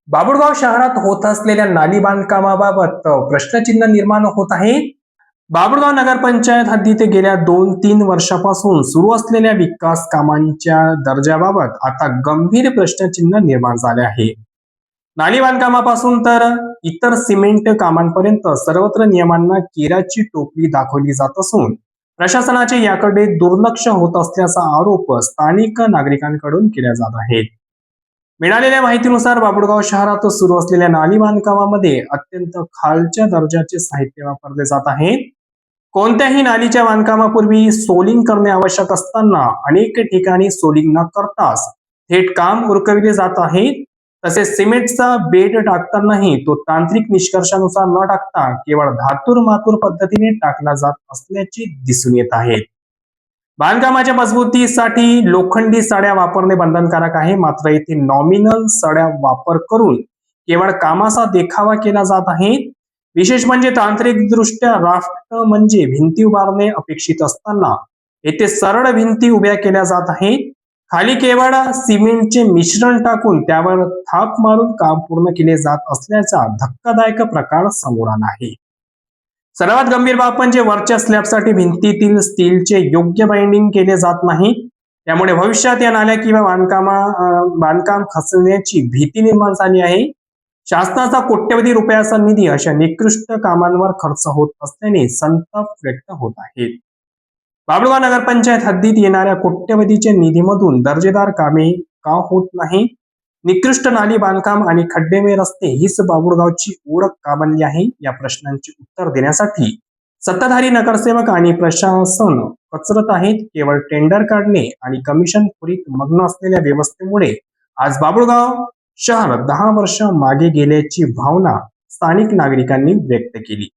बाभुळगाव शहरात होत असलेल्या नाली बांधकामाबाबत प्रश्नचिन्ह निर्माण होत आहे. बाभुळगाव नगरपंचायत हद्दीत गेल्या 2-3 वर्षापासून सुरू असलेल्या विकास कामांच्या दर्जाबाबत आता गंभीर प्रश्नचिन्ह निर्माण झाले आहे. नाली बांधकामापासून तर इतर सिमेंट कामांपर्यंत सर्वत्र नियमांना केराची टोपली दाखवली जात असून प्रशासनाचे याकडे दुर्लक्ष होत असल्याचा आरोप स्थानिक नागरिकांकडून केला जात आहे. मिळालेल्या माहितीनुसार बाभुळगाव शहरात सुरू असलेल्या नाली बांधकामामध्ये अत्यंत खालच्या दर्जाचे साहित्य वापरले जात आहे. कोणत्याही नालीच्या बांधकामापूर्वी सोलिंग करणे आवश्यक असताना अनेक ठिकाणी सोलिंग न करताच थेट काम उरकविले जात आहे. तसेच सिमेंटचा बेड टाकतानाही तो तांत्रिक निष्कर्षानुसार न टाकता केवळ धातूर मातूर पद्धतीने टाकला जात असल्याचे दिसून येत आहे. बांधकामाच्या मजबूतीसाठी लोखंडी सळ्या वापरणे बंधनकारक आहे, मात्र येथे नॉमिनल सळ्या वापर करून केवळ कामाचा देखावा केला जात आहे. विशेष म्हणजे तांत्रिकदृष्ट्या राफ्ट म्हणजे भिंती उभारणे अपेक्षित असताना येथे सरळ भिंती उभ्या केल्या जात आहेत. खाली केवळ सिमेंटचे मिश्रण टाकून त्यावर थाप मारून काम पूर्ण केले जात असल्याचा धक्कादायक प्रकार समोर आला आहे. सर्वात गंभीर बाब म्हणजे वरच्या स्लॅबसाठी भिंतीतील स्टीलचे योग्य बाइंडिंग केले जात नाही. त्यामुळे भविष्यात या नाल्या किंवा बांधकाम खचण्याची भीती निर्माण झाली आहे. शासनाचा कोट्यवधी रुपयाचा निधी अशा निकृष्ट कामांवर खर्च होत असल्याने संताप व्यक्त होत आहे. बाभुळगाव नगरपंचायत हद्दीत येणाऱ्या कोट्यवधीच्या निधीमधून दर्जेदार कामे का होत नाही? निकृष्ट नाली बांधकाम आणि खड्डेमय रस्ते हीच बाभुळगावची ओळख का बनली आहे? या प्रश्नांची उत्तर देण्यासाठी सत्ताधारी नगरसेवक आणि प्रशासन कचरत आहेत. केवळ टेंडर काढणे आणि कमिशन खोरीत मग्न असलेल्या व्यवस्थेमुळे आज बाभुळगाव शहर 10 वर्ष मागे गेल्याची भावना स्थानिक नागरिकांनी व्यक्त केली.